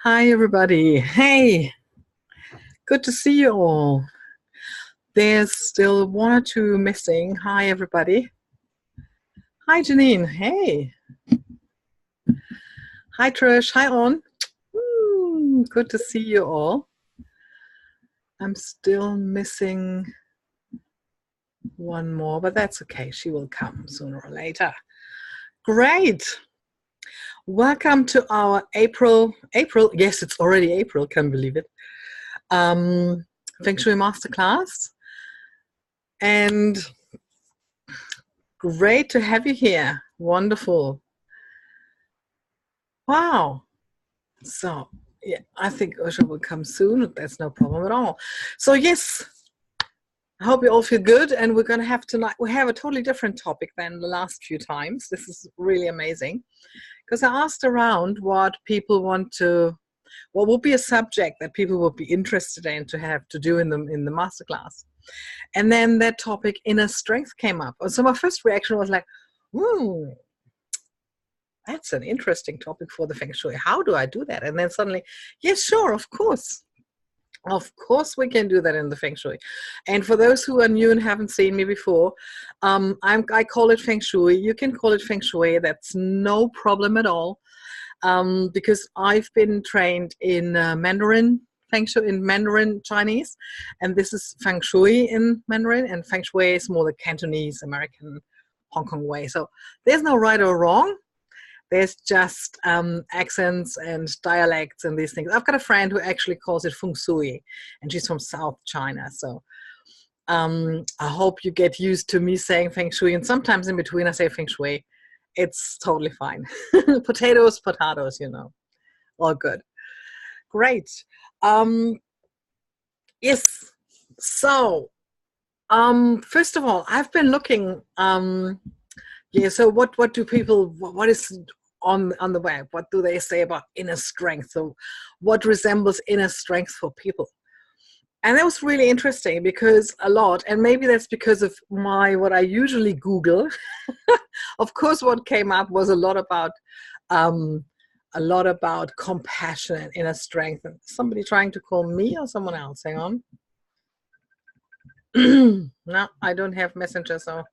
Hi, everybody. Hey, good to see you all. There's still one or two missing. Hi, everybody. Hi, Janine. Hey. Hi, Trish. Hi, On. Good to see you all. I'm still missing one more, but that's okay. She will come sooner or later. Great. Welcome to our April, yes, it's already April, can't believe it, Feng Shui Masterclass. And great to have you here. Wonderful. Wow. So, yeah, I think Usha will come soon. That's no problem at all. So, yes, I hope you all feel good. And we're going to have tonight, we have a totally different topic than the last few times. This is really amazing because I asked around what people want to, what would be a subject that people would be interested in to have to do in the masterclass. And then that topic, inner strength, came up. So my first reaction was like, that's an interesting topic for the Feng Shui. How do I do that? And then suddenly, yes, sure, of course. Of course we can do that in the Feng Shui. And for those who are new and haven't seen me before, I call it Feng Shui. You can call it Feng Shui. That's no problem at all. Because I've been trained in Mandarin Feng Shui, in Mandarin Chinese, and this is Feng Shui in Mandarin, and Feng Shui is more the Cantonese, American, Hong Kong way. So there's no right or wrong. There's just accents and dialects and these things. I've got a friend who actually calls it Feng Shui, and she's from South China. So I hope you get used to me saying Feng Shui, and sometimes in between I say Feng Shui. It's totally fine. Potatoes, you know, all good. Great. Yes. So, first of all, I've been looking. Yeah. So, what do people? What is on the web? What do they say about inner strength? So, what resembles inner strength for people? And that was really interesting because a lot, and maybe that's because of what I usually Google. Of course, what came up was a lot about compassion and inner strength. And somebody trying to call me or someone else? Hang on. No, I don't have Messenger, so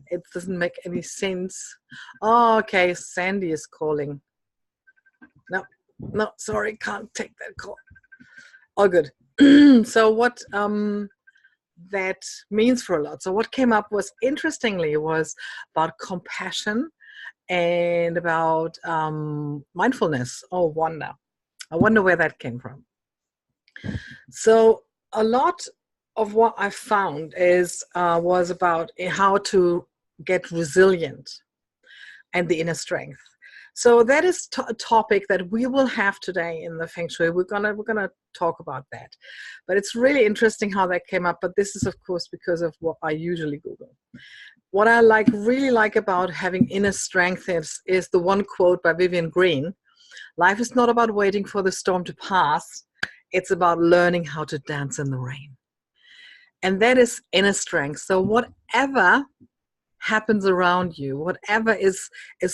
it doesn't make any sense. Oh, okay, Sandy is calling. No, sorry, can't take that call. All good. So what that means for a lot. So what came up was, interestingly, was about compassion and about mindfulness. Oh, wonder. I wonder where that came from. So a lot of what I found was about how to get resilient and the inner strength. So that is a topic that we will have today in the Feng Shui. We're gonna talk about that, but it's really interesting how that came up. But this is, of course, because of what I usually Google. What I really like about having inner strength is the one quote by Vivian Green: "Life is not about waiting for the storm to pass; it's about learning how to dance in the rain." And that is inner strength. So whatever happens around you, whatever is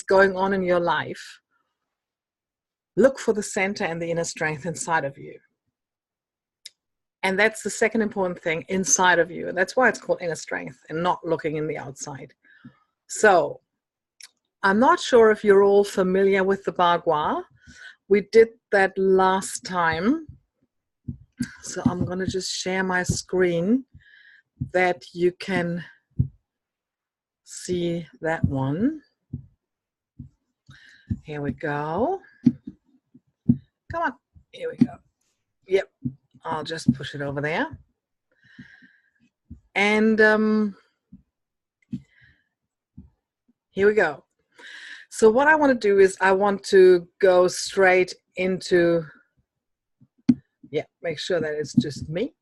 going on in your life, look for the center and the inner strength inside of you. And that's the second important thing, inside of you. And that's why it's called inner strength and not looking in the outside. So I'm not sure if you're all familiar with the Bagua. We did that last time. So I'm going to just share my screen that you can see that one. Here we go. Come on. Here we go. Yep. I'll just push it over there. And here we go. So what I want to do is I want to go straight into, make sure that it's just me.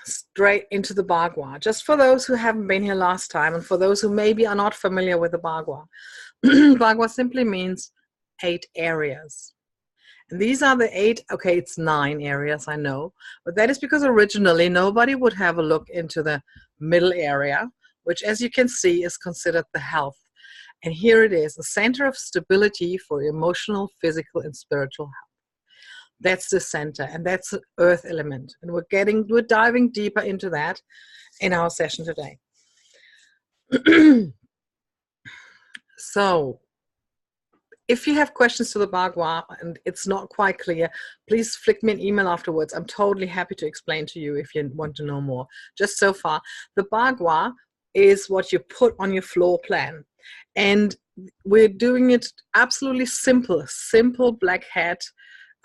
Straight into the Bagua. Just for those who haven't been here last time, and for those who maybe are not familiar with the Bagua. Bagua simply means 8 areas. And these are the 8, okay, it's 9 areas, I know, but that is because originally nobody would have a look into the middle area, which, as you can see, is considered the health. And here it is, a center of stability for emotional, physical, and spiritual health. That's the center, and that's the earth element. And we're diving deeper into that in our session today. So, if you have questions to the Bagua and it's not quite clear, please flick me an email afterwards. I'm totally happy to explain to you if you want to know more. Just so far, the Bagua is what you put on your floor plan. And we're doing it absolutely simple black hat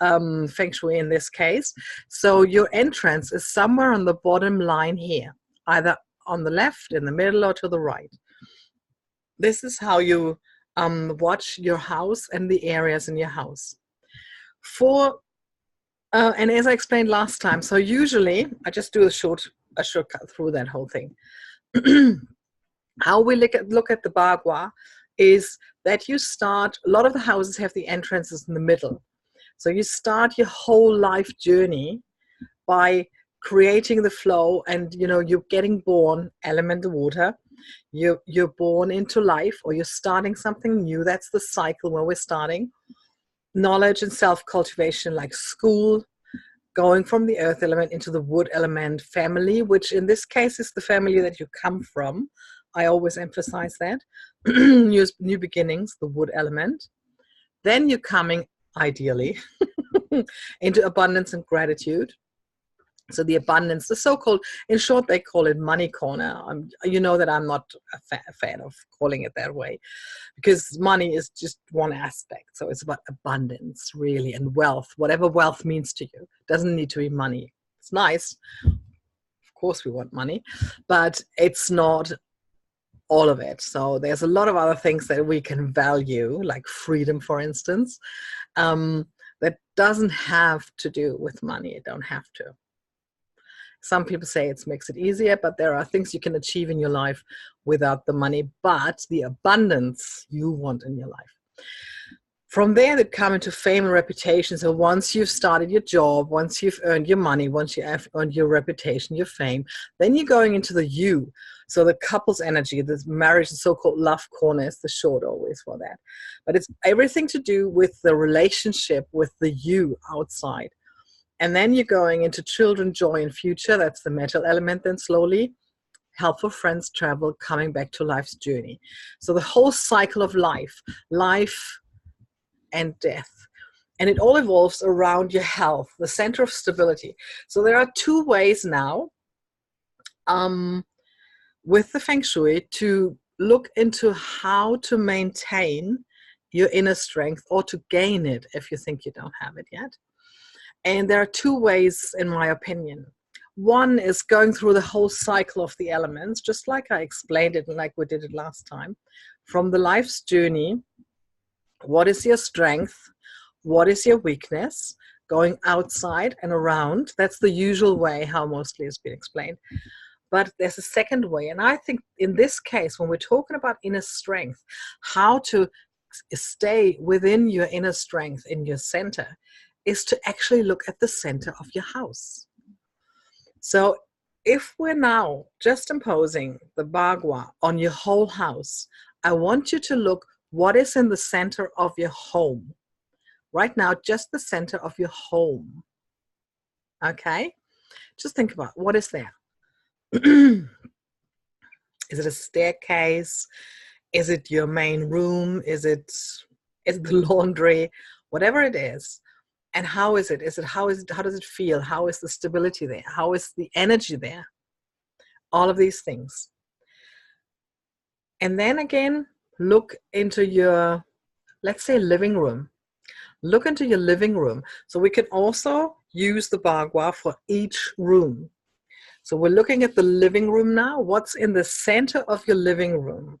feng shui in this case. So your entrance is somewhere on the bottom line here, either on the left, in the middle, or to the right. This is how you watch your house and the areas in your house. And as I explained last time, so usually I just do a shortcut through that whole thing. How we look at the Bagua is that you start, a lot of the houses have the entrances in the middle. So you start your whole life journey by creating the flow, and you're getting born, element the water. You're born into life, or you're starting something new. That's the cycle where we're starting. Knowledge and self-cultivation, like school, going from the earth element into the wood element, family, which in this case is the family that you come from. I always emphasize that. New beginnings, the wood element. Then you're coming, ideally, into abundance and gratitude. So the abundance, the so-called, in short, they call it money corner. You know that I'm not a fan of calling it that way, because money is just one aspect. So it's about abundance, really, and wealth, whatever wealth means to you. It doesn't need to be money. It's nice. Of course we want money, but it's not all of it. So there's a lot of other things that we can value, like freedom, for instance, that doesn't have to do with money. It don't have to. Some people say it makes it easier, but there are things you can achieve in your life without the money, but the abundance you want in your life. From there, they come into fame and reputation. So once you've started your job, once you've earned your money, once you have earned your reputation, your fame, then you're going into the you. So the couple's energy, the marriage, the so-called love corner is the short always for that. But it's everything to do with the relationship with the you outside. And then you're going into children, joy, and future. That's the metal element. Then slowly, helpful friends, travel, coming back to life's journey. So the whole cycle of life and death. And it all evolves around your health, the center of stability. So there are two ways now with the Feng Shui to look into how to maintain your inner strength, or to gain it if you think you don't have it yet. And there are two ways, in my opinion. One is going through the whole cycle of the elements, just like I explained it and like we did it last time. From the life's journey, what is your strength? What is your weakness? Going outside and around. That's the usual way how mostly it's been explained. But there's a second way. And I think in this case, when we're talking about inner strength, how to stay within your inner strength in your center, is to actually look at the center of your house. So if we're now just imposing the Bagua on your whole house, I want you to look what is in the center of your home. Right now, just the center of your home. Okay? Just think about what is there. Is it a staircase? Is it your main room? Is it the laundry? Whatever it is. And how is it? How does it feel? How is the stability there? How is the energy there? All of these things. And then again, look into your, let's say, living room. Look into your living room. So we can also use the Bagua for each room. So we're looking at the living room now. What's in the center of your living room?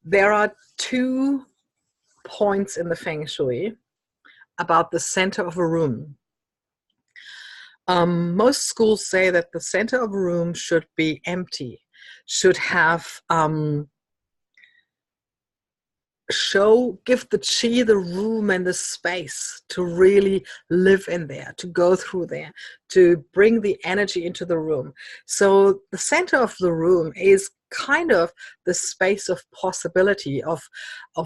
There are 2 points in the Feng Shui about the center of a room. Most schools say that the center of a room should be empty, should have give the chi the room and the space to really live in there, to go through there, to bring the energy into the room. So the center of the room is kind of the space of possibility, of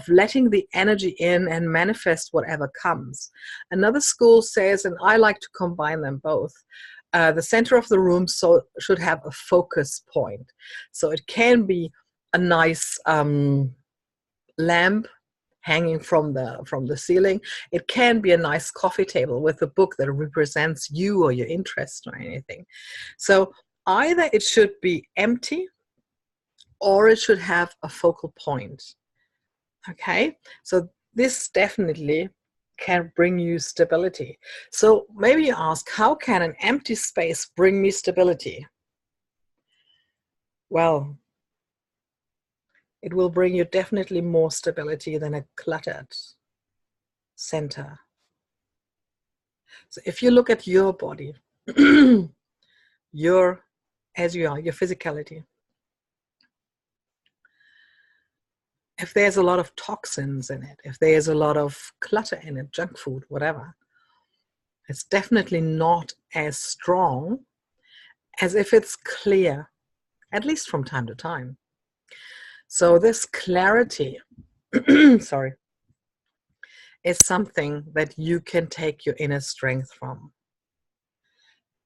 letting the energy in and manifest whatever comes. Another school says, and I like to combine them both, the center of the room should have a focus point. So it can be a nice lamp hanging from the ceiling. It can be a nice coffee table with a book that represents you or your interest or anything. So either it should be empty or it should have a focal point. Okay, so this definitely can bring you stability. So maybe you ask, how can an empty space bring me stability? Well, it will bring you definitely more stability than a cluttered center. So if you look at your body, your physicality, if there's a lot of toxins in it, if there's a lot of clutter in it, junk food, whatever, it's definitely not as strong as if it's clear, at least from time to time. So this clarity, sorry, is something that you can take your inner strength from.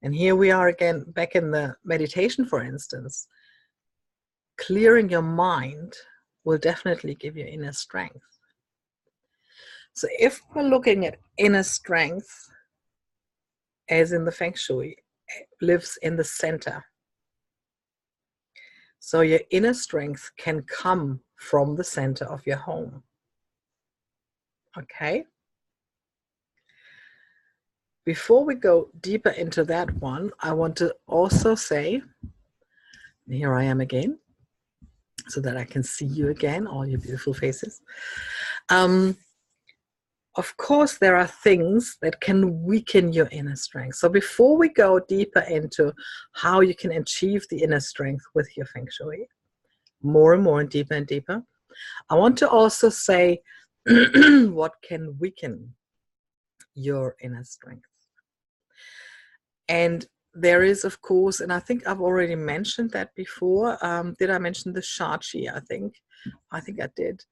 And here we are again, back in the meditation, for instance. Clearing your mind will definitely give you inner strength. So if we're looking at inner strength, as in the Feng Shui, lives in the center. So your inner strength can come from the center of your home. Okay? Before we go deeper into that one, I want to also say, here I am again, so that I can see you again, all your beautiful faces. Of course, there are things that can weaken your inner strength. So before we go deeper into how you can achieve the inner strength with your Feng Shui, more and more and deeper, I want to also say what can weaken your inner strength. And there is, of course, and I think I've already mentioned that before. Did I mention the Sha Qi? I think I did.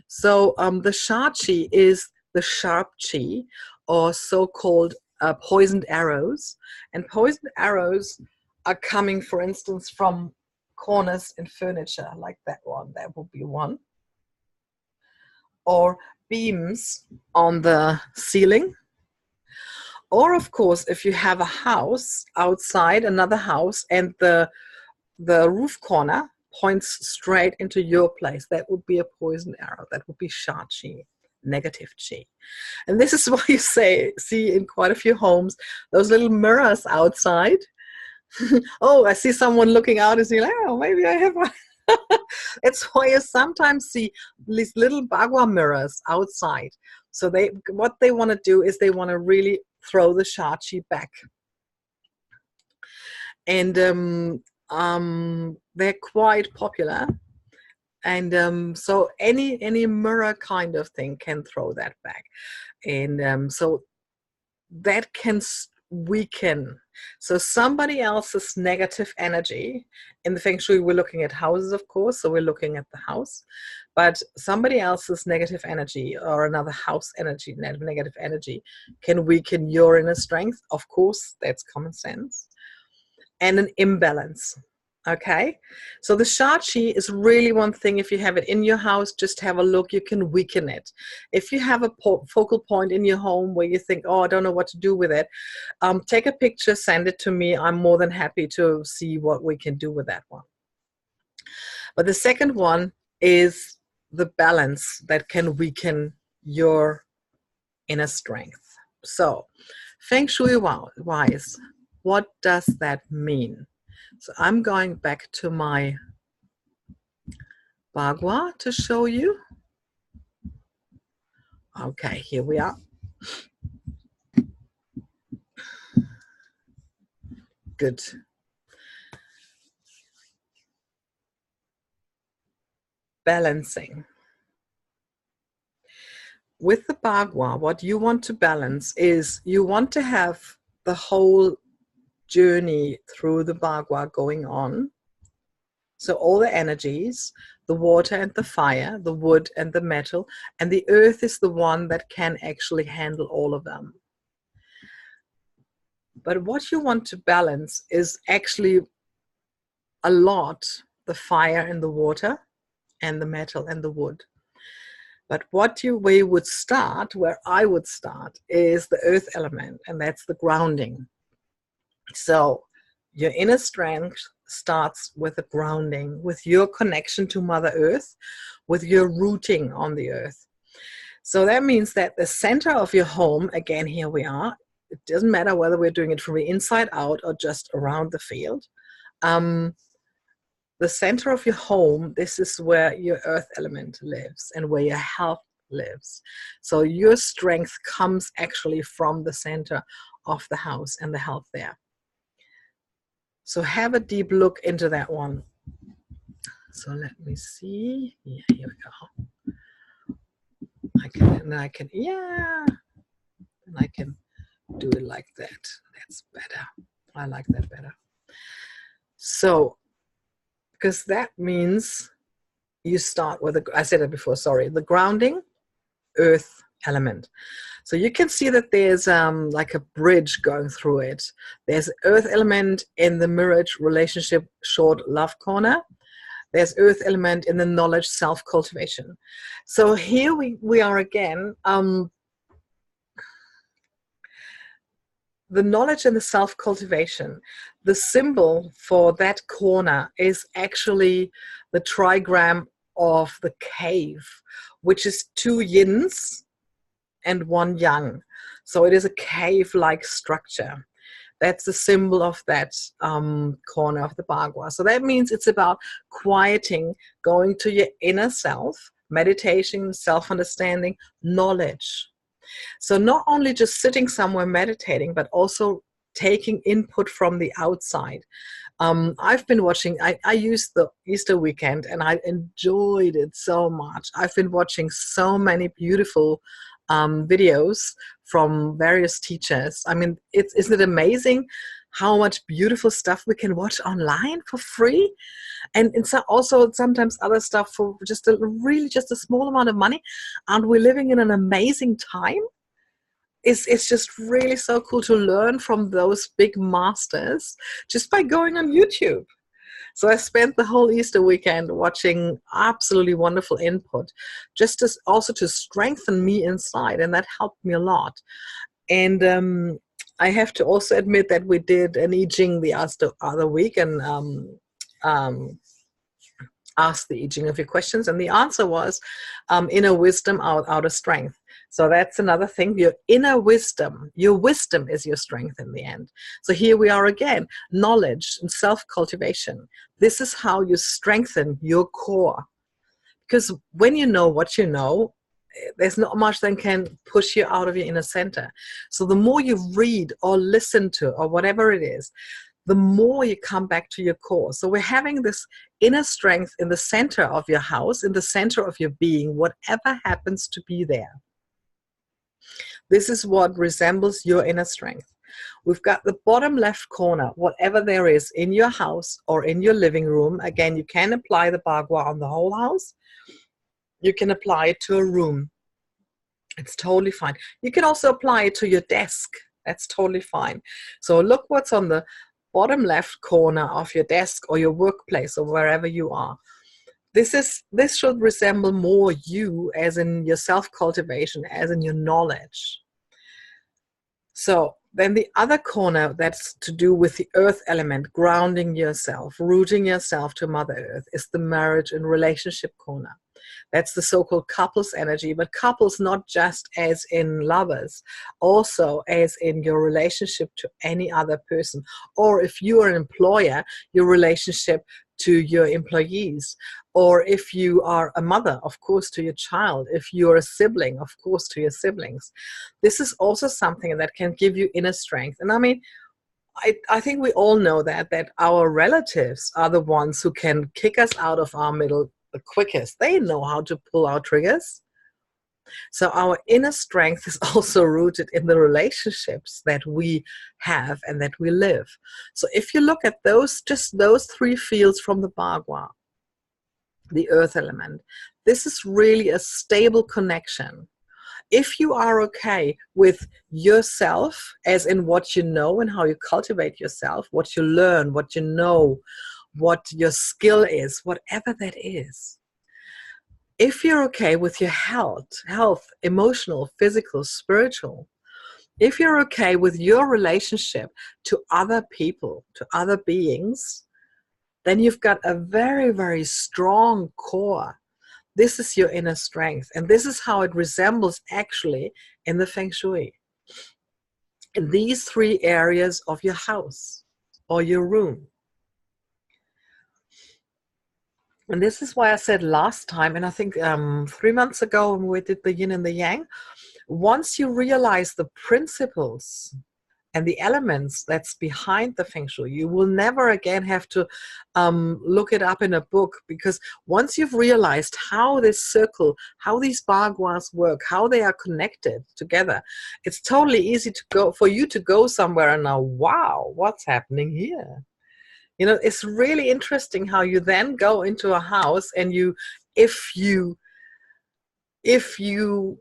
So the Sha Qi is the sharp chi, or so-called poisoned arrows. And poisoned arrows are coming, for instance, from corners in furniture, like that one. That would be one. Or beams on the ceiling. Or, of course, if you have a house outside, another house, and the roof corner points straight into your place, that would be a poison arrow. That would be Sha Qi, negative Qi. And this is why you see in quite a few homes those little mirrors outside. Oh, I see someone looking out and see, like, oh, maybe I have one. It's why you sometimes see these little bagua mirrors outside. So what they want to do is they want to really throw the Sha Qi back. And they're quite popular. And so any mirror kind of thing can throw that back. And so that can weaken. So somebody else's negative energy, in the Feng Shui we're looking at houses, of course, so we're looking at the house, but somebody else's negative energy or another house energy, negative energy, can weaken your inner strength. Of course, that's common sense. And an imbalance. Okay, so the Sha Qi is really one thing. If you have it in your house, just have a look. You can weaken it. If you have a focal point in your home where you think, oh, I don't know what to do with it, take a picture, send it to me. I'm more than happy to see what we can do with that one. But the second one is the balance that can weaken your inner strength. So Feng Shui wise, what does that mean? So I'm going back to my bagua to show you. Okay, here we are. Good. Balancing. with the Bagua, what you want to balance is you want to have the whole journey through the Bagua going on. So all the energies, the water and the fire, the wood and the metal, and the earth is the one that can actually handle all of them. But what you want to balance is actually a lot the fire and the water and the metal and the wood. But where you would start, where I would start, is the earth element, and that's the grounding. So your inner strength starts with the grounding, with your connection to Mother Earth, with your rooting on the earth. So that means that the center of your home, again, here we are, it doesn't matter whether we're doing it from the inside out or just around the field. The center of your home, this is where your earth element lives and where your health lives. So your strength comes actually from the center of the house and the health there. So have a deep look into that one. So let me see. Yeah, here we go. I can do it like that. That's better. I like that better. So, because that means you start with, I said it before, sorry, the grounding, earth element. So you can see that there's like a bridge going through it. There's earth element in the marriage relationship short love corner. There's earth element in the knowledge self-cultivation. So here we are again. The knowledge and the self-cultivation, the symbol for that corner is actually the trigram of the cave, which is 2 yins and 1 yang. So it is a cave-like structure. That's the symbol of that corner of the Bagua. So that means it's about quieting, going to your inner self, meditation, self-understanding, knowledge. So not only just sitting somewhere meditating, but also taking input from the outside. I've been watching, I used the Easter weekend and I enjoyed it so much. I've been watching so many beautiful videos from various teachers. I mean, isn't it amazing how much beautiful stuff we can watch online for free? And so also sometimes other stuff for just a small amount of money. Aren't we living in an amazing time? It's just really so cool to learn from those big masters just by going on YouTube. So I spent the whole Easter weekend watching absolutely wonderful input, just also to strengthen me inside, and that helped me a lot. And I have to also admit that we did an I Ching the other week and asked the I Ching a few questions, and the answer was inner wisdom, outer strength. So that's another thing, your inner wisdom. Your wisdom is your strength in the end. So here we are again, knowledge and self-cultivation. This is how you strengthen your core. Because when you know what you know, there's not much that can push you out of your inner center. So the more you read or listen to or whatever it is, the more you come back to your core. So we're having this inner strength in the center of your house, in the center of your being, whatever happens to be there. This is what resembles your inner strength. We've got the bottom left corner, whatever there is in your house or in your living room. Again, you can apply the Bagua on the whole house. You can apply it to a room. It's totally fine. You can also apply it to your desk. That's totally fine. So look what's on the bottom left corner of your desk or your workplace or wherever you are. This should resemble more you, as in your self-cultivation, as in your knowledge. So then the other corner that's to do with the earth element, grounding yourself, rooting yourself to Mother Earth, is the marriage and relationship corner. That's the so-called couples energy, but couples not just as in lovers, also as in your relationship to any other person. Or if you are an employer, your relationship to your employees. Or if you are a mother, of course, to your child. If you're a sibling, of course, to your siblings. This is also something that can give you inner strength. And I mean, I think we all know that our relatives are the ones who can kick us out of our middle the quickest. They know how to pull our triggers. So our inner strength is also rooted in the relationships that we have and that we live. So if you look at those, just those three fields from the Bhagwan, the earth element, this is really a stable connection. If you are okay with yourself, as in what you know and how you cultivate yourself, what you learn, what you know, what your skill is, whatever that is. If you're okay with your health, emotional, physical, spiritual, if you're okay with your relationship to other people, to other beings, then you've got a very, very strong core. This is your inner strength. And this is how it resembles actually in the Feng Shui. In these three areas of your house or your room. And this is why I said last time, and I think 3 months ago when we did the yin and the yang, once you realize the principles and the elements that's behind the Feng Shui, you will never again have to look it up in a book, because once you've realized how this circle, how these Bhagwas work, how they are connected together, it's totally easy to go for you to go somewhere and now, wow, what's happening here? You know, it's really interesting how you then go into a house and if you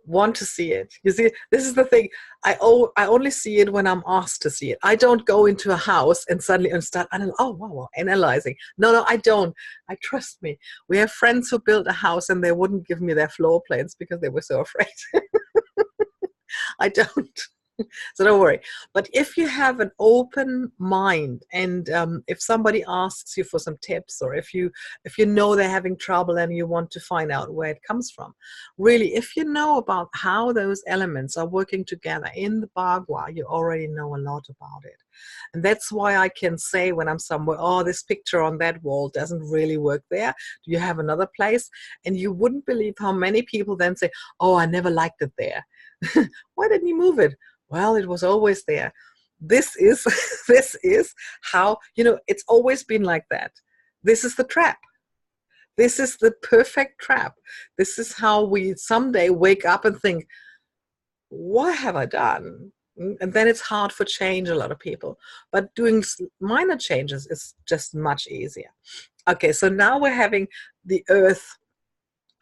want to see it. You see, this is the thing. I only see it when I'm asked to see it. I don't go into a house and suddenly and start analyzing. No, I don't. I trust me. We have friends who built a house and they wouldn't give me their floor plans because they were so afraid. I don't. So don't worry. But if you have an open mind, and if somebody asks you for some tips, or if you know they're having trouble and you want to find out where it comes from, really, if you know about how those elements are working together in the Bhagwan, you already know a lot about it. And that's why I can say when I'm somewhere, oh, this picture on that wall doesn't really work there. Do you have another place? And you wouldn't believe how many people then say, oh, I never liked it there. Why didn't you move it? Well, it was always there. This is this is how, you know, it's always been like that. This is the trap. This is the perfect trap. This is how we someday wake up and think, what have I done? And then it's hard for change, a lot of people. But doing minor changes is just much easier. Okay, so now we're having the earth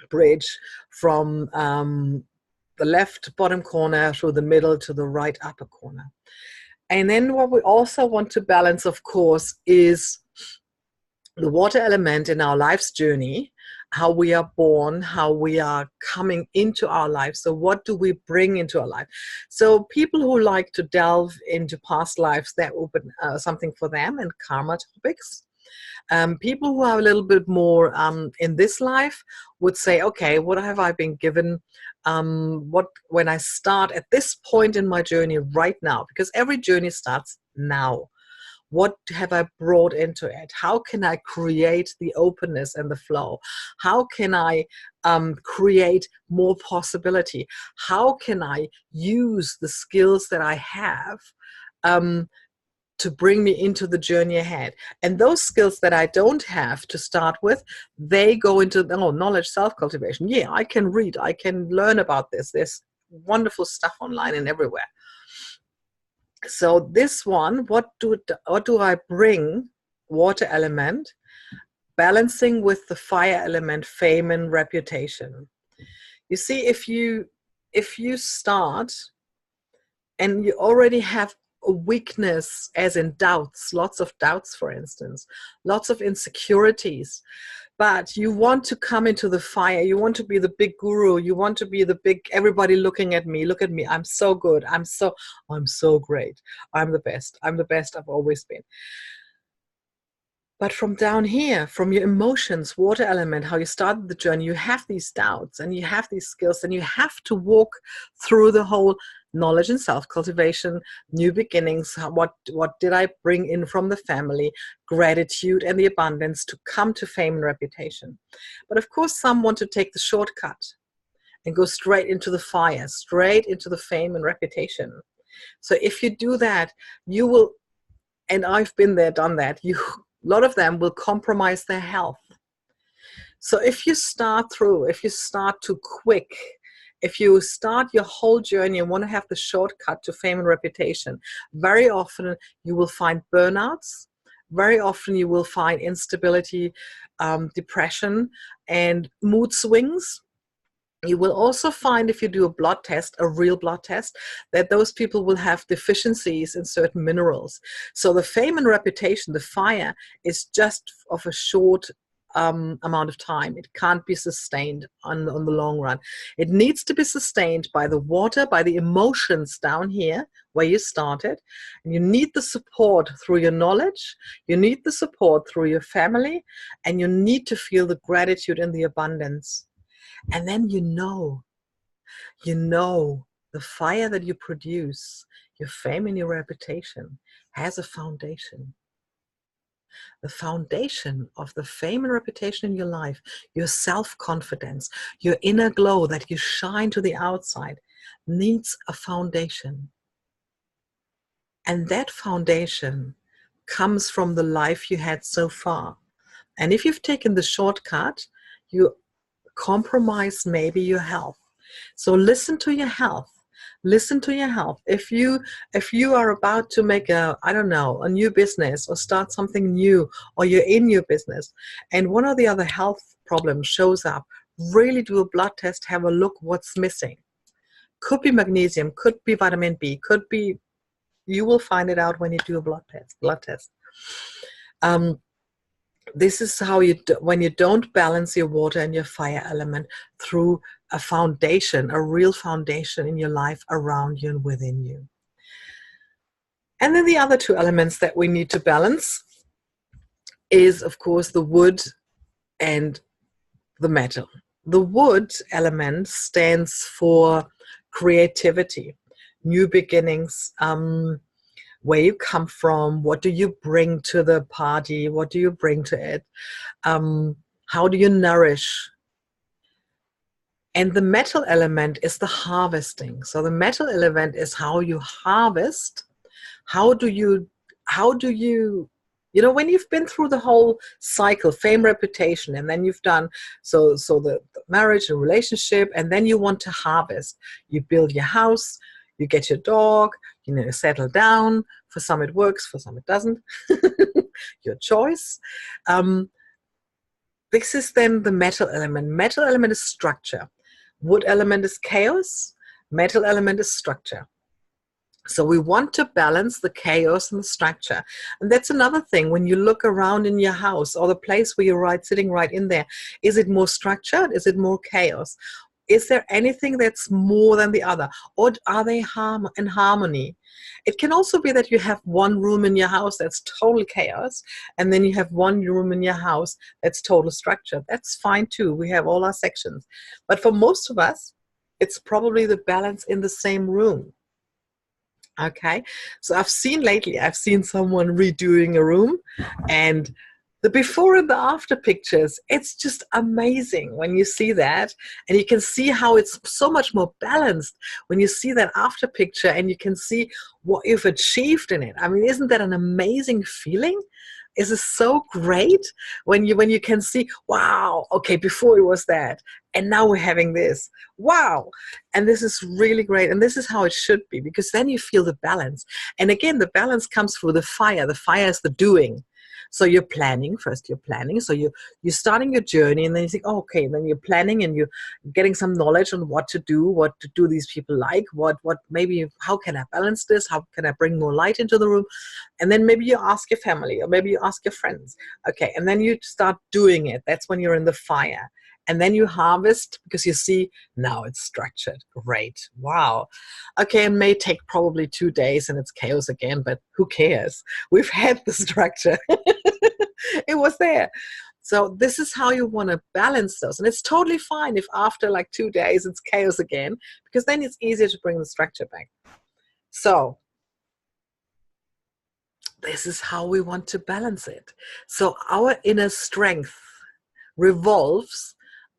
bridge from the left bottom corner through the middle to the right upper corner. And then what we also want to balance, of course, is the water element in our life's journey, how we are born, how we are coming into our life. So what do we bring into our life? So people who like to delve into past lives, that open something for them, and karma topics. People who are a little bit more in this life would say, okay, what have I been given? When I start at this point in my journey right now, because every journey starts now. What have I brought into it? How can I create the openness and the flow? How can I create more possibility? How can I use the skills that I have to bring me into the journey ahead? And those skills that I don't have to start with, they go into knowledge, self-cultivation. Yeah, I can read, I can learn about this. There's wonderful stuff online and everywhere. So this one, what do I bring? Water element, balancing with the fire element, fame and reputation. You see, if you start and you already have a weakness, as in doubts, lots of doubts, for instance, lots of insecurities, but you want to come into the fire, you want to be the big guru, you want to be the big, everybody looking at me, look at me, I'm so good, I'm so great, I'm the best, I've always been. But from down here, from your emotions, water element, how you started the journey, you have these doubts and you have these skills, and you have to walk through the whole knowledge and self-cultivation, new beginnings, what did I bring in from the family, gratitude and the abundance to come to fame and reputation. But of course, some want to take the shortcut and go straight into the fire, straight into the fame and reputation. So if you do that, you will, and I've been there, done that, a lot of them will compromise their health. So if you start too quick if you start your whole journey and want to have the shortcut to fame and reputation, very often you will find burnouts. Very often you will find instability, depression, and mood swings. You will also find, if you do a blood test, a real blood test, that those people will have deficiencies in certain minerals. So the fame and reputation, the fire, is just of a short amount of time. It can't be sustained on the long run. It needs to be sustained by the water, by the emotions down here where you started. And you need the support through your knowledge. You need the support through your family. And you need to feel the gratitude and the abundance. And then you know the fire that you produce, your fame and your reputation, has a foundation. The foundation of the fame and reputation in your life, your self-confidence, your inner glow that you shine to the outside, needs a foundation. And that foundation comes from the life you had so far. And if you've taken the shortcut, you compromise maybe your health. So listen to your health. Listen to your health. If you are about to make a new business or start something new, or you're in your business and one or the other health problem shows up, really do a blood test, have a look what's missing. Could be magnesium, could be vitamin B, could be, you will find it out when you do a blood test. This is how you do, when you don't balance your water and your fire element through a foundation, a real foundation in your life around you and within you. And then the other two elements that we need to balance is, of course, the wood and the metal. The wood element stands for creativity, new beginnings, where you come from, what do you bring to the party, what do you bring to it, how do you nourish. And the metal element is the harvesting. So the metal element is how you harvest. How do you, when you've been through the whole cycle, fame, reputation, and then you've done, so the marriage and relationship, and then you want to harvest. You build your house, you get your dog, settle down. For some it works, for some it doesn't. Your choice. This is then the metal element. Metal element is structure. Wood element is chaos. Metal element is structure. So we want to balance the chaos and the structure. And that's another thing. When you look around in your house or the place where you're sitting right in there, is it more structured? Is it more chaos? Is there anything that's more than the other? Or are they in harmony? It can also be that you have one room in your house that's total chaos, and then you have one room in your house that's total structure. That's fine too. We have all our sections. But for most of us, it's probably the balance in the same room. Okay, so I've seen someone redoing a room, and the before and the after pictures, it's just amazing when you see that, and you can see how it's so much more balanced when you see that after picture and you can see what you've achieved in it. I mean, isn't that an amazing feeling? Is it so great when you can see, wow, okay, before it was that, and now we're having this, wow. And this is really great, and this is how it should be, because then you feel the balance. And again, the balance comes through the fire. The fire is the doing. So you're planning. First you're planning. So you're starting your journey, and then you think, oh, okay, and then you're planning and you're getting some knowledge on what to do these people like, what maybe, how can I balance this? How can I bring more light into the room? And then maybe you ask your family, or maybe you ask your friends. Okay, and then you start doing it. That's when you're in the fire. And then you harvest, because you see, now it's structured. Great. Wow. Okay, it may take probably 2 days and it's chaos again, but who cares? We've had the structure. It was there. So this is how you want to balance those. And it's totally fine if after like 2 days it's chaos again, because then it's easier to bring the structure back. So this is how we want to balance it. So our inner strength revolves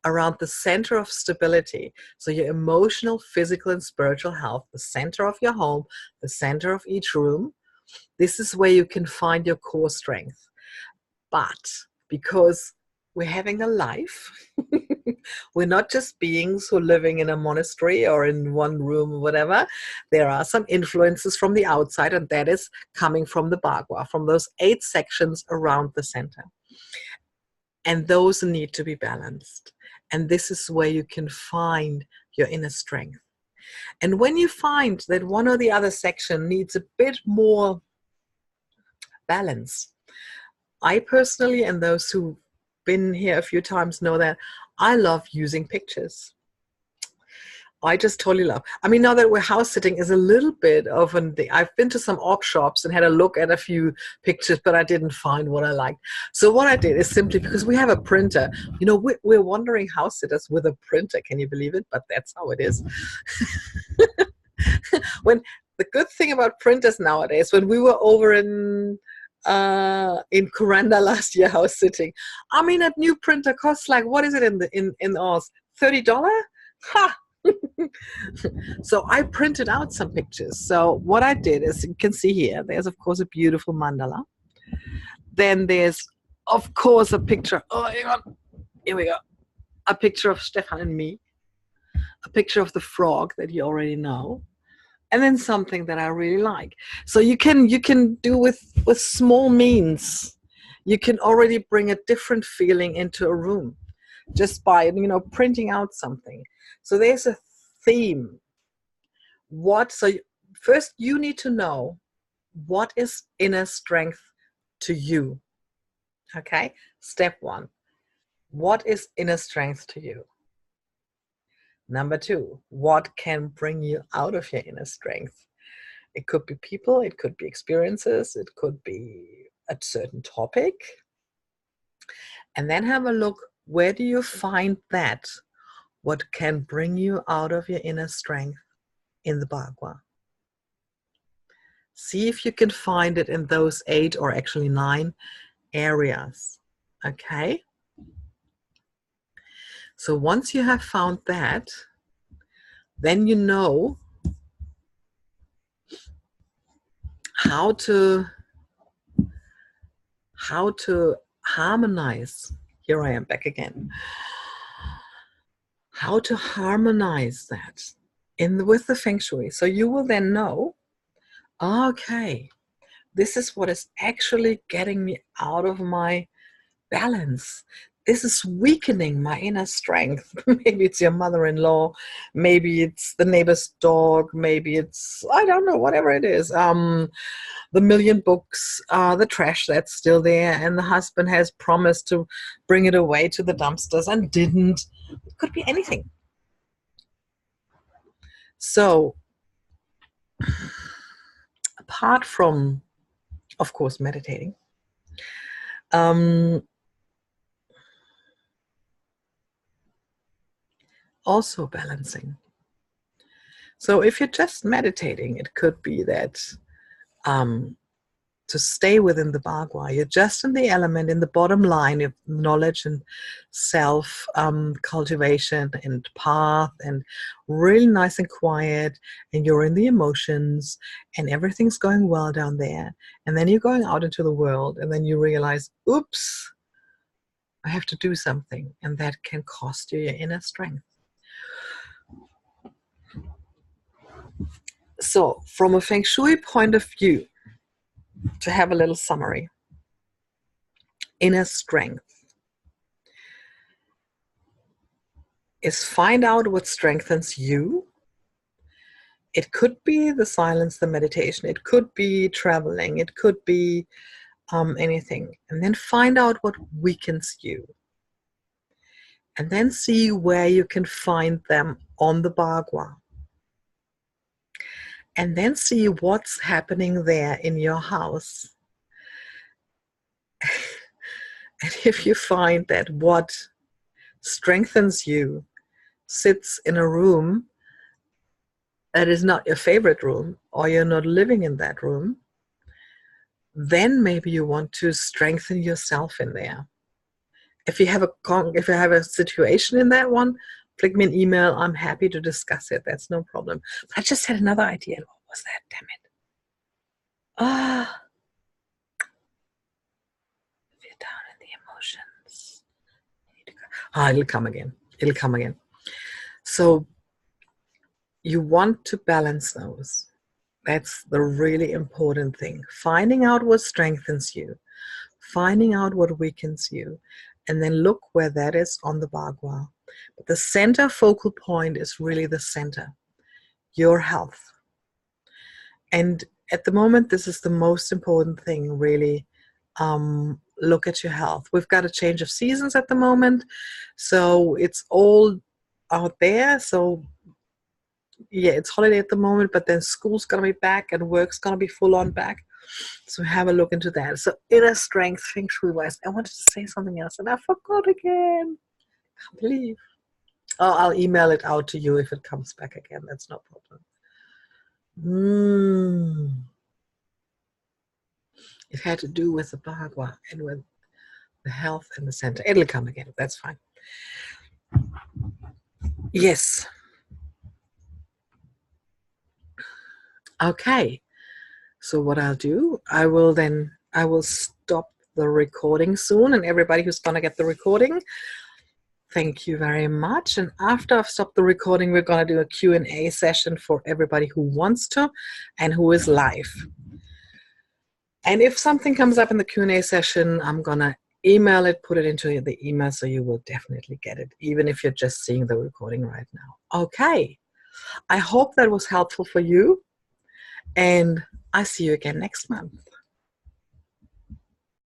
around the center of stability. So your emotional, physical, and spiritual health, the center of your home, the center of each room. This is where you can find your core strength. But because we're having a life, We're not just beings who are living in a monastery or in one room or whatever. There are some influences from the outside, and that is coming from the Bhagwa, from those 8 sections around the center. And those need to be balanced. And this is where you can find your inner strength. And when you find that one or the other section needs a bit more balance, I personally, and those who've been here a few times know that I love using pictures. I just totally love. I mean, now that we're house sitting is a little bit of an thing. I've been to some op shops and had a look at a few pictures, but I didn't find what I liked. So what I did is simply, because we have a printer, you know, we're wandering house sitters with a printer. Can you believe it? But that's how it is. When the good thing about printers nowadays, when we were over in Kuranda last year house sitting, I mean, a new printer costs like, what is it in Oz? $30? Ha! So I printed out some pictures. So what I did is, you can see here, there's of course a beautiful mandala. Then there's of course a picture. Oh, hang on. Here we go. A picture of Stefan and me. A picture of the frog that you already know. And then something that I really like. So you can do with small means. You can already bring a different feeling into a room just by, you know, printing out something. So there's a theme. First you need to know what is inner strength to you. Okay? Step 1. What is inner strength to you? Number 2, what can bring you out of your inner strength? It could be people, it could be experiences, it could be a certain topic. And then have a look, where do you find that? What can bring you out of your inner strength in the Bhagwa? See if you can find it in those 8 or actually 9 areas. Okay? So once you have found that, then you know how to harmonize. Here I am back again. How to harmonize that with the Feng Shui. So you will then know, okay, this is what is actually getting me out of my balance. This is weakening my inner strength. Maybe it's your mother-in-law, maybe it's the neighbor's dog, maybe it's, I don't know, whatever it is. The million books, the trash that's still there, and the husband has promised to bring it away to the dumpsters and didn't. It could be anything. So, apart from, of course, meditating, also balancing. So if you're just meditating, it could be that to stay within the Bhagwa, you're just in the element, in the bottom line of knowledge and self cultivation and path, and really nice and quiet, and you're in the emotions and everything's going well down there. And then you're going out into the world, and then you realize, oops, I have to do something, and that can cost you your inner strength. So from a Feng Shui point of view, to have a little summary, inner strength is find out what strengthens you. It could be the silence, the meditation, it could be traveling, it could be anything. And then find out what weakens you. And then see where you can find them on the Bhagwa. And then see what's happening there in your house. And if you find that what strengthens you sits in a room that is not your favorite room, or you're not living in that room, then maybe you want to strengthen yourself in there. If you have a situation in that one, click me an email. I'm happy to discuss it. That's no problem. But I just had another idea. What was that? Damn it. If you're down in the emotions, you need to go. It'll come again. It'll come again. So you want to balance those. That's the really important thing. Finding out what strengthens you, finding out what weakens you, and then look where that is on the Bhagwa. But the center focal point is really the center, your health. And at the moment, this is the most important thing, really. Look at your health. We've got a change of seasons at the moment, so it's all out there. So yeah, it's holiday at the moment, but then school's gonna be back and work's gonna be full on back. So have a look into that. So inner strength, feng shui wise. I wanted to say something else and I forgot again. Can't believe. Oh, I'll email it out to you if it comes back again. That's no problem. It had to do with the Bhagwa and with the health and the center. It'll come again. That's fine. Yes. Okay. So what I'll do, I will stop the recording soon, and everybody who's going to get the recording, thank you very much. And after I've stopped the recording, we're going to do a Q&A session for everybody who wants to and who is live. And if something comes up in the Q&A session, I'm going to email it, put it into the email, so you will definitely get it, even if you're just seeing the recording right now. Okay. I hope that was helpful for you, and I see you again next month.